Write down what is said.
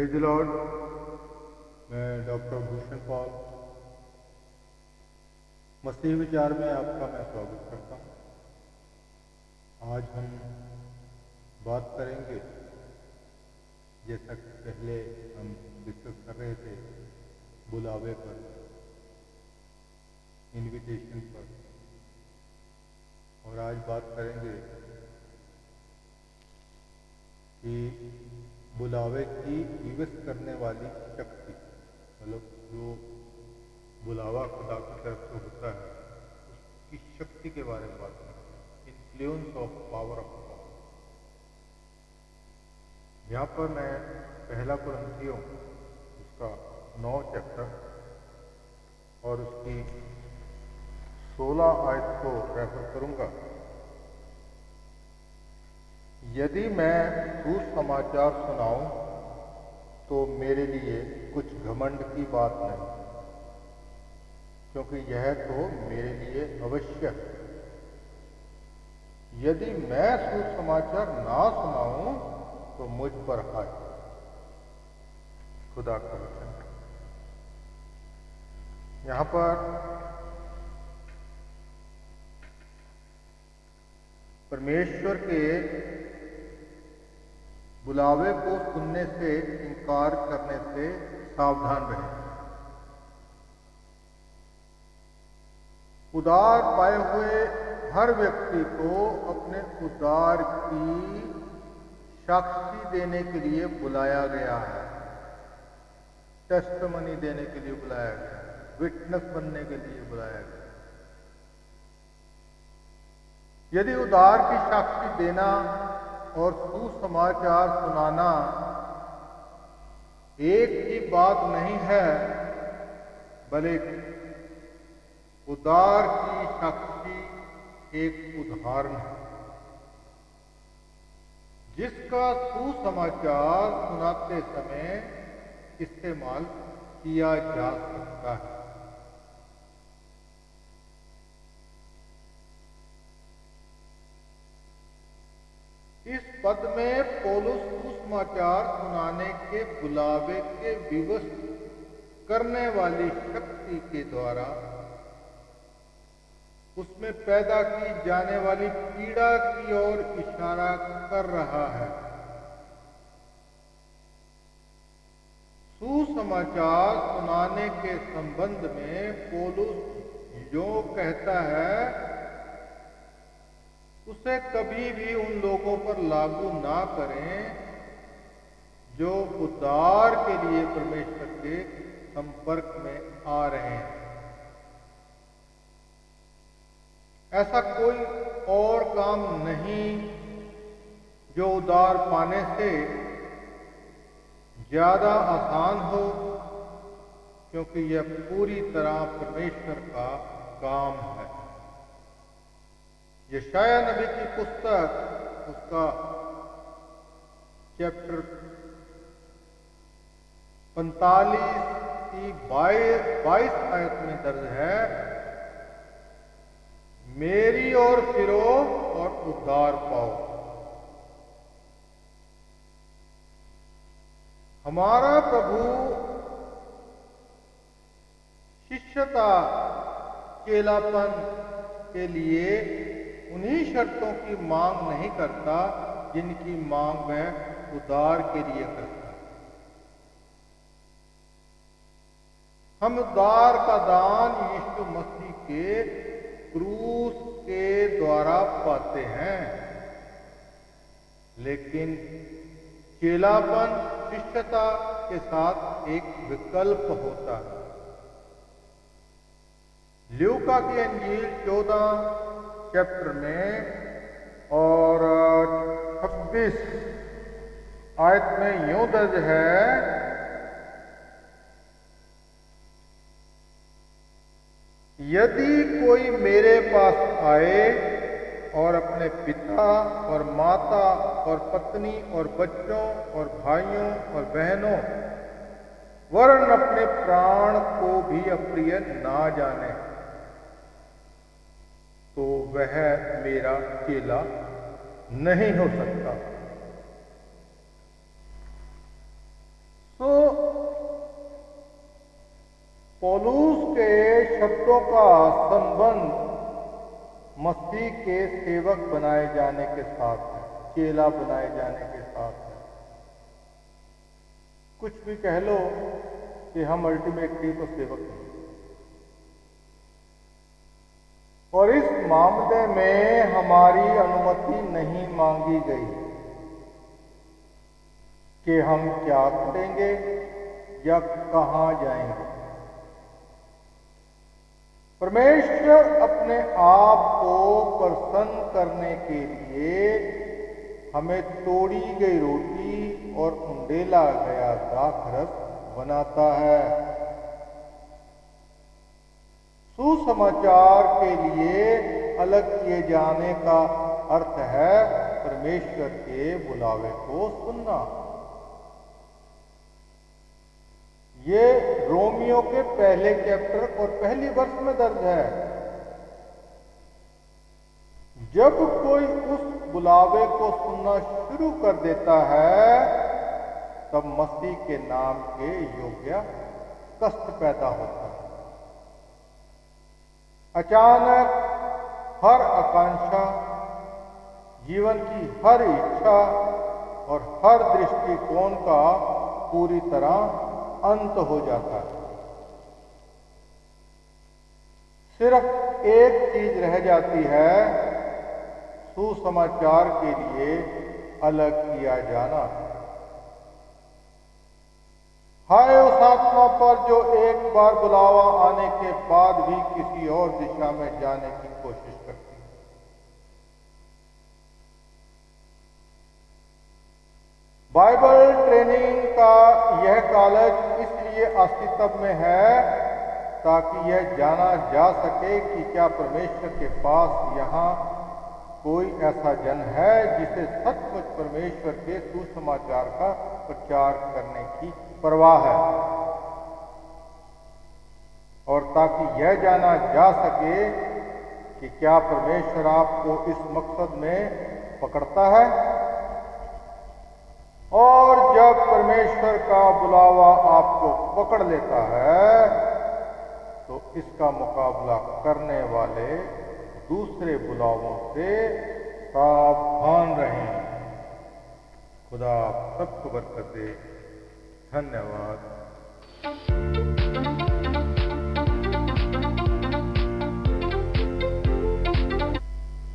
Praise the Lord. मैं doctor Bhushan Paul मसीह विचार में आपका मैं स्वागत करता हूँ। आज हम बात करेंगे, जैसा कि पहले हम डिस्कस कर रहे थे, बुलावे पर, इनविटेशन पर, और आज बात करेंगे कि बुलावे की विवश करने वाली शक्ति, मतलब जो बुलावा खुदा की तरफ से होता है उसकी शक्ति के बारे में बात करेंगे। Influence of power of God. यहाँ पर मैं पहला कुरिन्थियों उसका 9 चैप्टर और उसकी 16 आयत को रेफर करूंगा। यदि मैं सुसमाचार सुनाऊं तो मेरे लिए कुछ घमंड की बात नहीं, क्योंकि यह तो मेरे लिए अवश्य है। यदि मैं सुसमाचार ना सुनाऊं तो मुझ पर हाय। खुदा का वचन। यहाँ पर परमेश्वर के बुलावे को सुनने से इनकार करने से सावधान रहें। उद्धार पाए हुए हर व्यक्ति को अपने उद्धार की साक्षी देने के लिए बुलाया गया है, टेस्टमनी देने के लिए बुलाया गया है, विटनेस बनने के लिए बुलाया गया है। यदि उद्धार की साक्षी देना और सुसमाचार सुनाना एक ही बात नहीं है, बल्कि उद्धार की साक्षी एक उदाहरण है जिसका सुसमाचार सुनाते समय इस्तेमाल किया जा सकता है। इस पद में पौलुस सुसमाचार सुनाने के बुलावे के विवश करने वाली शक्ति के द्वारा उसमें पैदा की जाने वाली पीड़ा की ओर इशारा कर रहा है। सुसमाचार सुनाने के संबंध में पौलुस जो कहता है उसे कभी भी उन लोगों पर लागू ना करें जो उद्धार के लिए परमेश्वर के संपर्क में आ रहे हैं। ऐसा कोई और काम नहीं जो उद्धार पाने से ज्यादा आसान हो, क्योंकि यह पूरी तरह परमेश्वर का काम है। यशायाह नबी की पुस्तक उसका चैप्टर 45 की 22 आयत में दर्ज है, मेरी ओर फिरो और उद्धार पाओ। हमारा प्रभु शिष्यता चेलापन के लिए उन्हीं शर्तों की मांग नहीं करता जिनकी मांग वह उद्धार के लिए करता है। हम उद्धार का दान यीशु मसीह के क्रूस के द्वारा पाते हैं, लेकिन चेलापन शिष्यता के साथ एक विकल्प होता है। लूका की अंजील 14 चैप्टर में और 26 आयत में यूं दर्ज है, यदि कोई मेरे पास आए और अपने पिता और माता और पत्नी और बच्चों और भाइयों और बहनों वरन अपने प्राण को भी अप्रिय ना जाने, तो वह मेरा चेला नहीं हो सकता। पौलुस के शब्दों का संबंध मसीह के सेवक बनाए जाने के साथ है, चेला बनाए जाने के साथ है। कुछ भी कह लो कि हम अल्टीमेटली तो सेवक हैं। और इस मामले में हमारी अनुमति नहीं मांगी गई कि हम क्या करेंगे या कहां जाएंगे। परमेश्वर अपने आप को प्रसन्न करने के लिए हमें तोड़ी गई रोटी और उंडेला गया दाखरस बनाता है। सुसमाचार के लिए अलग किए जाने का अर्थ है परमेश्वर के बुलावे को सुनना। ये रोमियो के पहले चैप्टर और पहली वर्ष में दर्ज है। जब कोई उस बुलावे को सुनना शुरू कर देता है तब मसीह के नाम के योग्य कष्ट पैदा होता है। अचानक हर आकांक्षा, जीवन की हर इच्छा और हर दृष्टिकोण का पूरी तरह अंत हो जाता है। सिर्फ एक चीज रह जाती है, सुसमाचार के लिए अलग किया जाना। हाय उस आत्मा पर जो एक बार बुलावा आने के बाद भी किसी और दिशा में जाने की कोशिश करती है। बाइबल ट्रेनिंग का यह कॉलेज इसलिए अस्तित्व में है ताकि यह जाना जा सके कि क्या परमेश्वर के पास यहाँ कोई ऐसा जन है जिसे सचमुच परमेश्वर के सुसमाचार का प्रचार करने की परवाह है, और ताकि यह जाना जा सके कि क्या परमेश्वर आपको इस मकसद में पकड़ता है। और जब परमेश्वर का बुलावा आपको पकड़ लेता है तो इसका मुकाबला करने वाले दूसरे बुलावों से सावधान रहें। खुदा सबको बरकत दे। धन्यवाद।